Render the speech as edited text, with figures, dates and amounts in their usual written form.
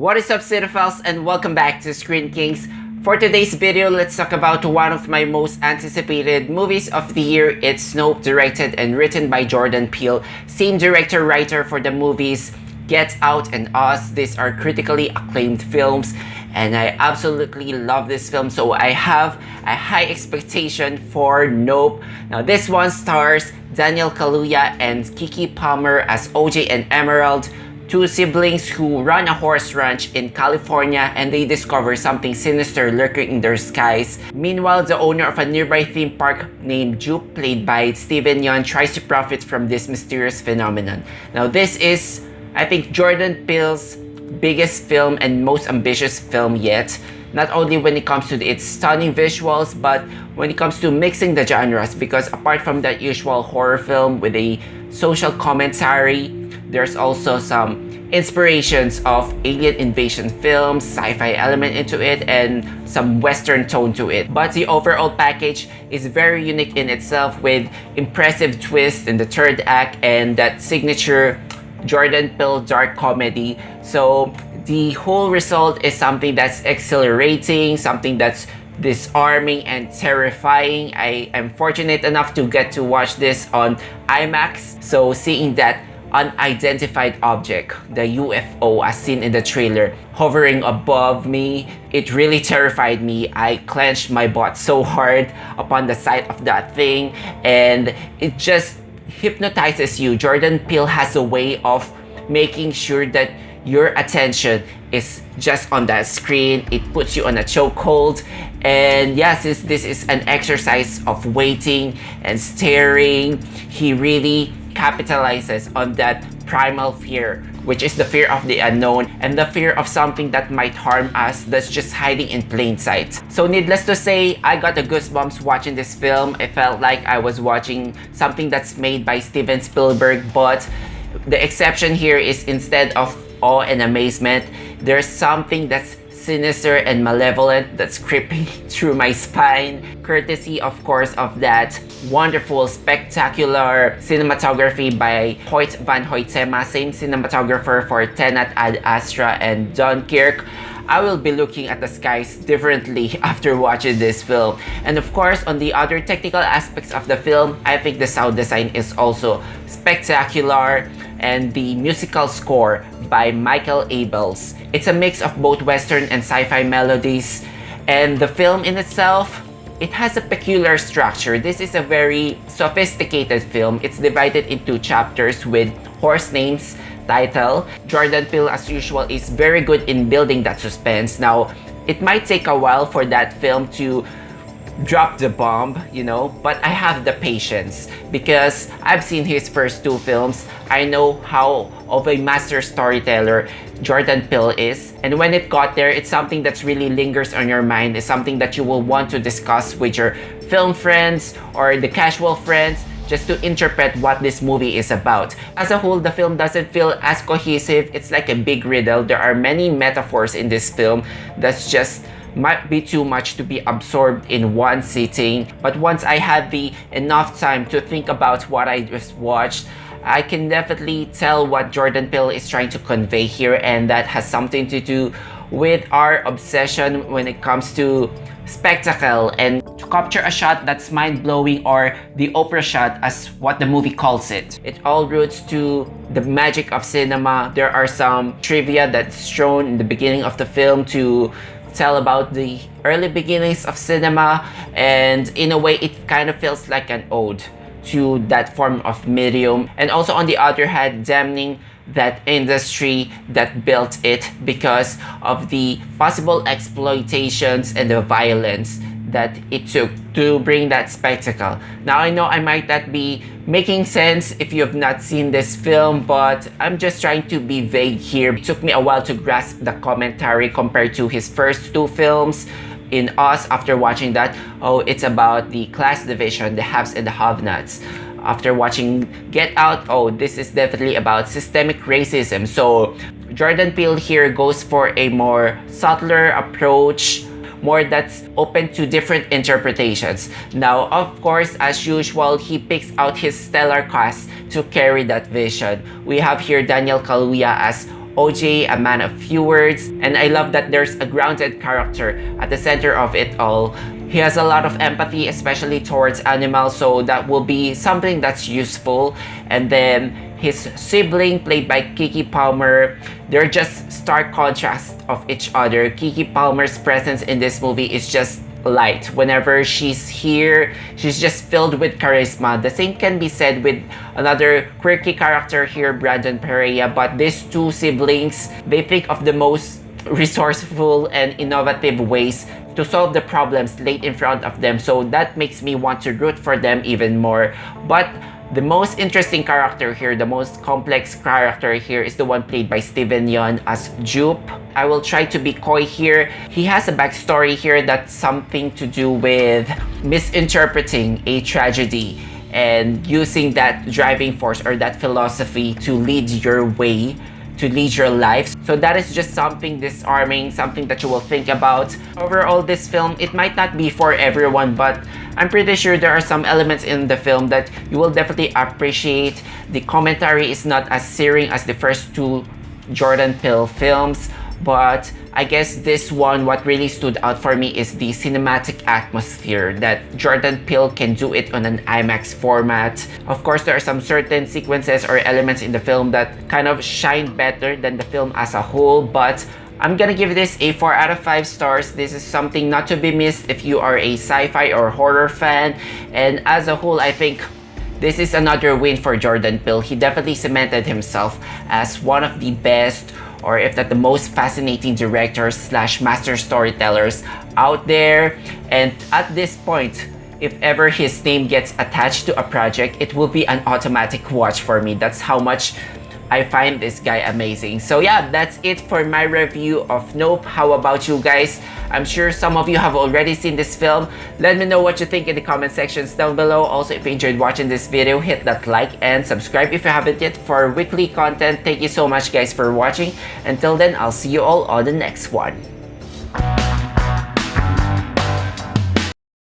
What is up, cinephiles, and welcome back to Screen Kings. For today's video, let's talk about one of my most anticipated movies of the year. It's Nope, directed and written by Jordan Peele, same director-writer for the movies Get Out and Us. These are critically acclaimed films, and I absolutely love this film, so I have a high expectation for Nope. Now, this one stars Daniel Kaluuya and Keke as OJ and Emerald, two siblings who run a horse ranch in California, and they discover something sinister lurking in their skies. Meanwhile, the owner of a nearby theme park named Jupe, played by Yeun, tries to profit from this mysterious phenomenon. Now, this is, I think, Jordan Peele's biggest film and most ambitious film yet. Not only when it comes to its stunning visuals, but when it comes to mixing the genres, because apart from that usual horror film with a social commentary, there's also some inspirations of alien invasion films, sci-fi element into it, and some western tone to it. But the overall package is very unique in itself, with impressive twists in the third act and that signature Jordan Peele dark comedy. So the whole result is something that's exhilarating, something that's disarming and terrifying. I am fortunate enough to get to watch this on IMAX, so seeing that unidentified object, the UFO as seen in the trailer, hovering above me, it really terrified me. I clenched my butt so hard upon the sight of that thing, and it just hypnotizes you. Jordan Peele has a way of making sure that your attention is just on that screen. It puts you on a chokehold, and yes, this is an exercise of waiting and staring. He really capitalizes on that primal fear, which is the fear of the unknown and the fear of something that might harm us, that's just hiding in plain sight. So needless to say, I got the goosebumps watching this film. I felt like I was watching something that's made by Steven Spielberg, but the exception here is, instead of awe and amazement, there's something that's sinister and malevolent that's creeping through my spine, courtesy of course of that wonderful, spectacular cinematography by Hoyt van Hoytema, same cinematographer for Tenet, Ad Astra, and Dunkirk. I will be looking at the skies differently after watching this film. And of course, on the other technical aspects of the film, I think the sound design is also spectacular, and the musical score by Michael Abels. It's a mix of both Western and sci-fi melodies, and the film in itself, it has a peculiar structure. This is a very sophisticated film. It's divided into chapters with horse names, title. Jordan Peele, as usual, is very good in building that suspense. Now, it might take a while for that film to drop the bomb, you know, but I have the patience because I've seen his first two films. I know how of a master storyteller Jordan Peele is, and when it got there, it's something that really lingers on your mind. It's something that you will want to discuss with your film friends or the casual friends, just to interpret what this movie is about. As a whole, the film doesn't feel as cohesive. It's like a big riddle. There are many metaphors in this film that's just might be too much to be absorbed in one sitting. But once I had the enough time to think about what I just watched, I can definitely tell what Jordan Peele is trying to convey here, and that has something to do with our obsession when it comes to spectacle, and to capture a shot that's mind-blowing, or the Oprah shot as what the movie calls it. It all roots to the magic of cinema. There are some trivia that's shown in the beginning of the film to tell about the early beginnings of cinema, and in a way it kind of feels like an ode to that form of medium, and also on the other hand damning that industry that built it because of the possible exploitations and the violence that it took to bring that spectacle. Now, I know I might not be making sense if you have not seen this film, but I'm just trying to be vague here. It took me a while to grasp the commentary compared to his first two films. In Us, after watching that, oh, it's about the class division, the haves and the have-nots. After watching Get Out, oh, this is definitely about systemic racism. So Jordan Peele here goes for a more subtler approach, more that's open to different interpretations. Now, of course, as usual, he picks out his stellar cast to carry that vision. We have here Daniel Kaluuya as OJ, a man of few words, and I love that there's a grounded character at the center of it all. He has a lot of empathy, especially towards animals, so that will be something that's useful. And then his sibling, played by Keke Palmer, they're just stark contrast of each other. Keke Palmer's presence in this movie is just light. Whenever she's here, she's just filled with charisma. The same can be said with another quirky character here, Brandon Perea, but these two siblings, they think of the most resourceful and innovative ways to solve the problems laid in front of them, so that makes me want to root for them even more. But the most interesting character here, the most complex character here, is the one played by Yeun as Jupe. I will try to be coy here. He has a backstory here that's something to do with misinterpreting a tragedy and using that driving force or that philosophy to lead your way, to lead your life. So that is just something disarming, something that you will think about. Overall, this film, it might not be for everyone, but I'm pretty sure there are some elements in the film that you will definitely appreciate. The commentary is not as searing as the first two Jordan Peele films, but I guess this one, what really stood out for me is the cinematic atmosphere, that Jordan Peele can do it on an IMAX format. Of course, there are some certain sequences or elements in the film that kind of shine better than the film as a whole, but I'm gonna give this a 4 out of 5 stars. This is something not to be missed if you are a sci-fi or horror fan, and as a whole, I think this is another win for Jordan Peele. He definitely cemented himself as one of the best, or if not the most fascinating directors slash master storytellers out there. And at this point, if ever his name gets attached to a project, it will be an automatic watch for me. That's how much I find this guy amazing. So yeah, that's it for my review of Nope. How about you guys? I'm sure some of you have already seen this film. Let me know what you think in the comment sections down below. Also, if you enjoyed watching this video, hit that like and subscribe if you haven't yet for weekly content. Thank you so much guys for watching. Until then, I'll see you all on the next one.